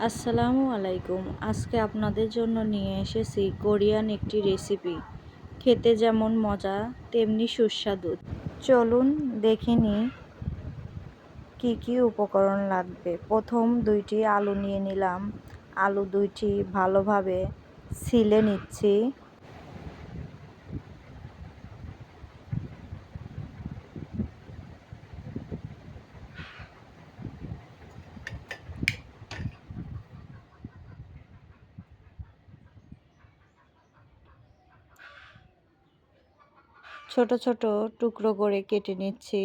আসসালামু আলাইকুম। আজকে আপনাদের জন্য নিয়ে এসেছি কোরিয়ান একটি রেসিপি। খেতে যেমন মজা তেমনি সুস্বাদু। চলুন দেখে নিই কী কী উপকরণ লাগবে। প্রথম 2টি আলু নিয়ে নিলাম। আলু 2টি ভালোভাবে ছিলে নিচ্ছি। ছোট ছোট টুকরো করে কেটে নিচ্ছি।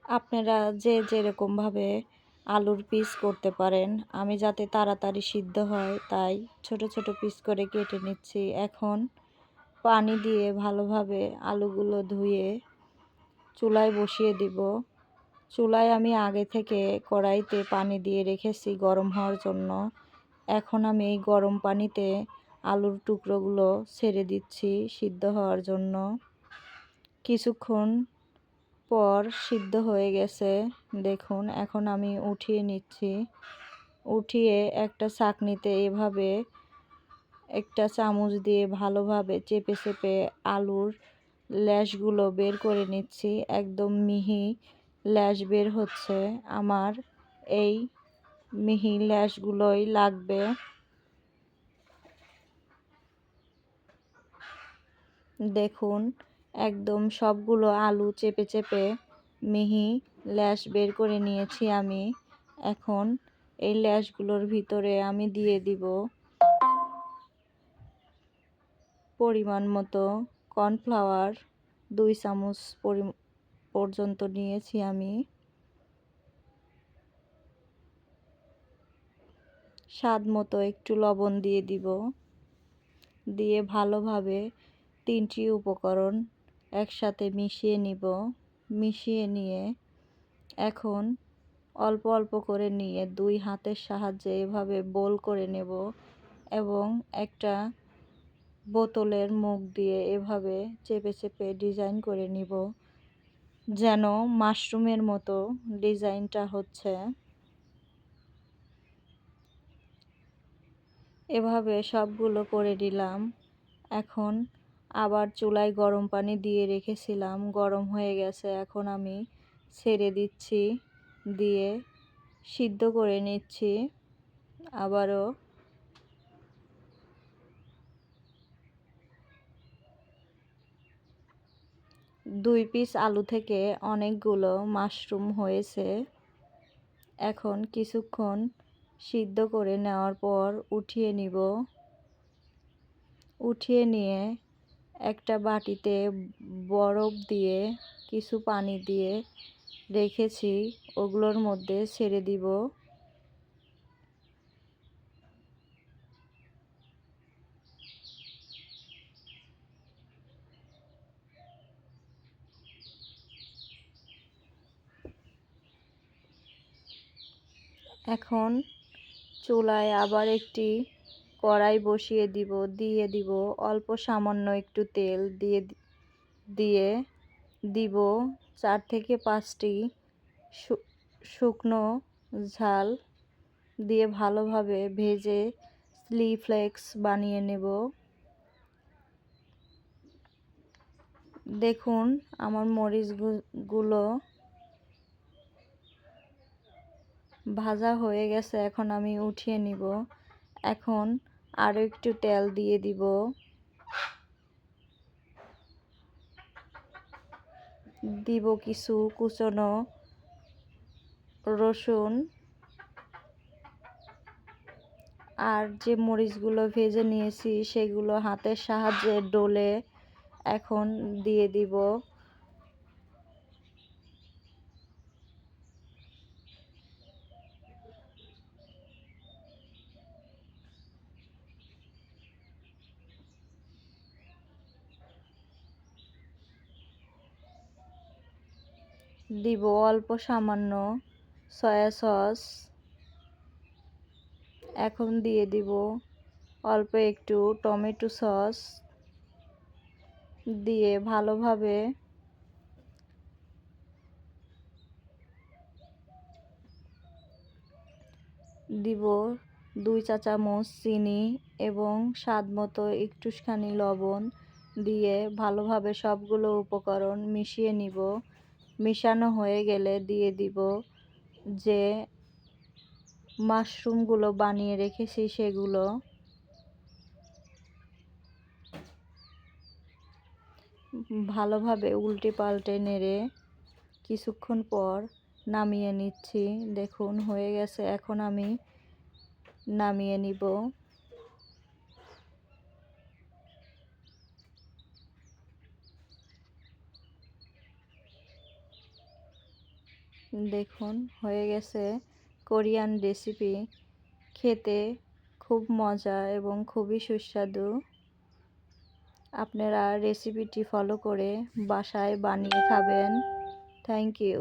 আপনারা যে যেরকমভাবে আলুর পিস করতে পারেন। আমি যাতে তাড়াতাড়ি সিদ্ধ হয় তাই ছোট ছোট পিস করে কেটে নিচ্ছি। এখন পানি দিয়ে ভালোভাবে আলুগুলো ধুয়ে চুলায় বসিয়ে দিব। চুলায় আমি আগে থেকে কড়াইতে পানি দিয়ে রেখেছি গরম হওয়ার জন্য। এখন আমি এই গরম পানিতে আলুর টুকরোগুলো ছেড়ে দিচ্ছি সিদ্ধ হওয়ার জন্য। কিছুক্ষণ পর সিদ্ধ হয়ে গেছে দেখুন। এখন আমি উঠিয়ে নিচ্ছি। উঠিয়ে একটা ছাঁকনিতে এভাবে একটা চামচ দিয়ে ভালোভাবে চেপে চেপে আলুর ল্যাশগুলো বের করে নিচ্ছি। একদম মিহি ল্যাশ বের হচ্ছে। আমার এই মিহি ল্যাশগুলোই লাগবে। দেখুন একদম সবগুলো আলু চেপে চেপে মিহি ল্যাশ বের করে নিয়েছি আমি। এখন এই ল্যাশগুলোর ভিতরে আমি দিয়ে দিব পরিমাণ মতো কর্নফ্লাওয়ার। 2 চামচ পর্যন্ত নিয়েছি আমি। স্বাদ মতো একটু লবণ দিয়ে দিব। দিয়ে ভালোভাবে 3টি উপকরণ একসাথে মিশিয়ে নিব। মিশিয়ে নিয়ে এখন অল্প অল্প করে নিয়ে 2 হাতের সাহায্যে এভাবে গোল করে নেব এবং একটা বোতলের মুখ দিয়ে এভাবে চেপে চেপে ডিজাইন করে নিব যেন মাশরুমের মতো ডিজাইনটা হচ্ছে। এভাবে সবগুলো করে নিলাম। এখন আবার চুলায় গরম পানি দিয়ে রেখেছিলাম, গরম হয়ে গেছে। এখন আমি ছেড়ে দিচ্ছি, দিয়ে সিদ্ধ করে নিচ্ছি। আবারও 2 পিস আলু থেকে অনেকগুলো মাশরুম হয়েছে। এখন কিছুক্ষণ সিদ্ধ করে নেওয়ার পর উঠিয়ে নিব। উঠিয়ে নিয়ে একটা বাটিতে বরফ দিয়ে কিছু পানি দিয়ে রেখেছি, ওগুলোর মধ্যে ছেড়ে দিব। এখন চুলায় আবার একটি কড়াই বসিয়ে দিব। দিয়ে দিব অল্প সামান্য একটু তেল। দিয়ে দিব 4 থেকে 5টি শুকনো ঝাল দিয়ে ভালোভাবে ভেজে চিলি ফ্লেক্স বানিয়ে নেব। দেখুন আমার মরিচগুলো ভাজা হয়ে গেছে। এখন আমি উঠিয়ে নিব। এখন আরও একটু তেল দিয়ে দিব। দিব কিছু কুচনো রসুন। আর যে মরিচগুলো ভেজে নিয়েছি সেগুলো হাতের সাহায্যে ডলে এখন দিয়ে দিব। দিব অল্প সামান্য সয়া সস। এখন দিয়ে দিব অল্প একটু টমেটো সস। দিয়ে ভালোভাবে দিব 2 চা চামচ চিনি এবং স্বাদ মতো একটুখানি লবণ দিয়ে ভালোভাবে সবগুলো উপকরণ মিশিয়ে নিব। মিশানো হয়ে গেলে দিয়ে দিব যে মাশরুমগুলো বানিয়ে রেখেছি সেগুলো। ভালোভাবে উল্টে পাল্টে নেড়ে কিছুক্ষণ পর নামিয়ে নিচ্ছি। দেখুন হয়ে গেছে, এখন আমি নামিয়ে নিব। দেখুন হয়ে গেছে কোরিয়ান রেসিপি। খেতে খুব মজা এবং খুবই সুস্বাদু। আপনারা রেসিপিটি ফলো করে বাসায় বানিয়ে খাবেন। Thank you.